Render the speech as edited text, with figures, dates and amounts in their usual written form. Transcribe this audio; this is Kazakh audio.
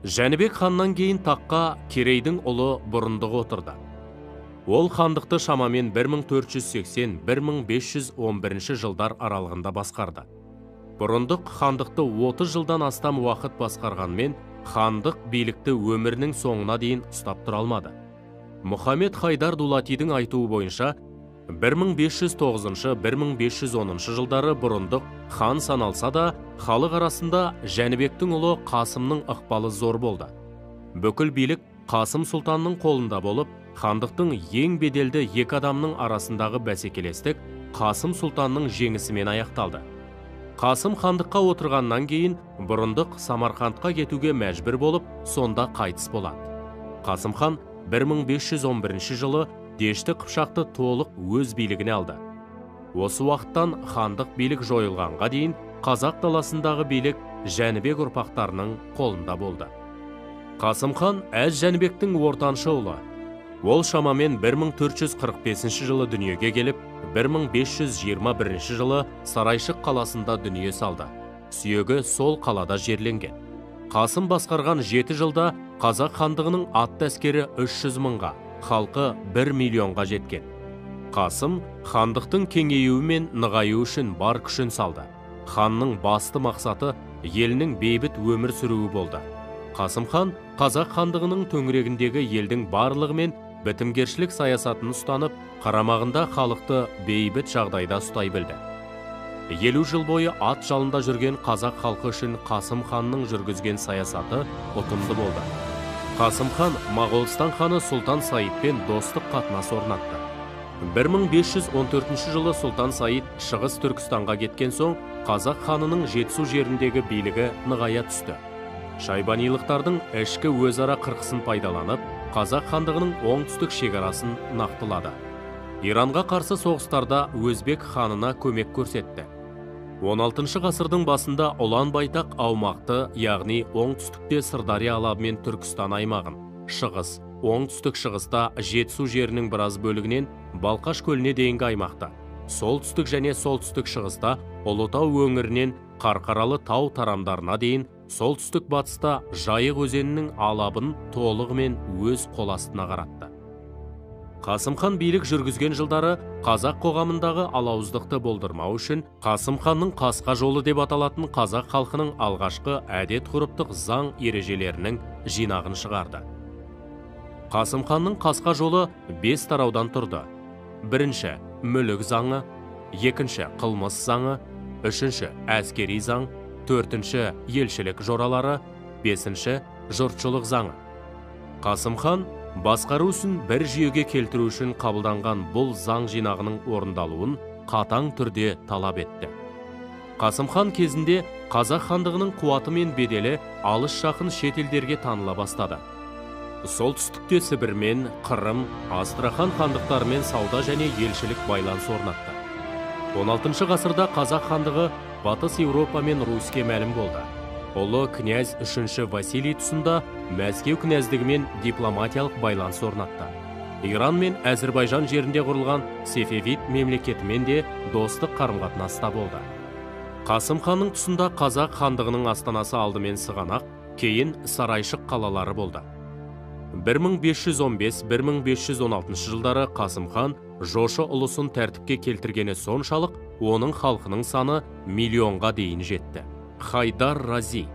Жәнібек ханнан кейін таққа Керейдің ұлы Бұрындық отырды. Ол хандықты шамамен 1480-1511 жылдар аралығында басқарды. Бұрындық хандықты 30 жылдан астам уақыт басқарғанмен, хандық билікті өмірінің соңына дейін ұстап тұра алмады. Мұхаммед Хайдар Дулатидің айтуы бойынша, 1509-1510 жылдары Бұрындық хан саналса да, халық арасында Жәнібектің ұлы Қасымның ықпалы зор болды. Бүкіл билік Қасым сұлтанның қолында болып, хандықтың ең беделді екі адамның арасындағы бәсекелестік Қасым сұлтанның жеңісімен аяқталды. Қасым хандыққа отырғаннан кейін Бұрындық Самарқандқа кетуге мәжбүр болып, сонда қайтыс болады. Қасым хан 1511 жылы Дешті Қыпшақты толық өз билігіне алды. Осы уақыттан хандық билік жойылғанға дейін қазақ даласындағы билік Жәнібек ұрпақтарының қолында болды. Қасым хан әз Жәнібектің ортаншы ұлы. Ол шамамен 1445 жылы дүниеге келіп, 1521 жылы Сарайшық қаласында дүние салды. Сүйегі сол қалада жерленген. Қасым басқарған 7 жылда қазақ хандығының атты әскері 300 мыңға, халқы 1 миллионға жеткен. Қасым хандықтың кеңеюі мен нығаюы үшін бар күшін салды. Ханның басты мақсаты елінің бейбіт өмір сүруі болды. Қасым хан қазақ хандығының төңірегіндегі елдің барлығымен бітімгершілік саясатын ұстанып, қарамағында халықты бейбіт жағдайда ұстай білді. 50 жыл бойы ат жалында жүрген қазақ халқы үшін Қасым ханның жүргізген саясаты ұтымды болды. Қасым хан Моғолстан ханы Сұлтан Саидпен достық қатынас орнатты. 1514 жылы Сұлтан Саид Шығыс Түркістанға кеткен соң, қазақ ханының Жетісу жеріндегі билігі нығая түсті. Шайбанилықтардың ішкі өзара қырқысын пайдаланып, қазақ хандығының оңтүстік шекарасын нақтылады. Иранға қарсы соғыстарда Өзбек ханына көмек көрсетті. 16 ғасырдың басында Ұлан Байтақ аумақты, яғни оңтүстікте Сырдария алабы мен Түркістан аймағын, шығыс, оңтүстік шығыста Жетісу жерінің біраз бөлігінен Балқаш көліне дейінгі аймақта, солтүстік және солтүстік шығыста Ұлытау өңірінен Қарқаралы тау тарамдарына дейін, солтүстік батыста Жайық өзенінің алабын толығымен өз қол астына қаратты. Қасым хан билік жүргізген жылдары қазақ қоғамындағы алауыздықты болдырмау үшін Қасым ханның қасқа жолы деп аталатын қазақ халқының алғашқы әдет-ғұрыптық заң ережелерінің жинағын шығарды. Қасым ханның қасқа жолы 5 тараудан тұрды. Бірінші мүлік заңы, екінші қылмыс заңы, үшінші әскери заң, төртінші елшілік жоралары, бесінші жұртшылық заңы. Қасым хан басқару ісін бір жүйеге келтіру үшін қабылданған бұл заң жинағының орындалуын қатаң түрде талап етті. Қасым хан кезінде қазақ хандығының қуаты мен беделі алыс жақын шетелдерге таныла бастады. Солтүстікте Сібірмен, Қырым, Астрахан хандықтарымен сауда және елшілік байланыс орнатты. 16 ғасырда қазақ хандығы Батыс Еуропа мен Руське мәлім болды. Ұлы князь 3 Василий тұсында Мәскеу князьдігімен дипломатиялық байланыс орнатты. Иран мен Әзірбайжан жерінде құрылған Сефевид мемлекетімен де достық қарым-қатынаста болды. Қасым ханның тұсында қазақ хандығының астанасы алдымен Сығанақ, кейін Сарайшық қалалары болды. 1515-1516 жылдары Қасым хан жошы ұлысын тәртіпке келтіргені соншалық, оның халқының саны миллионға дейін жетті. Хайдар Рази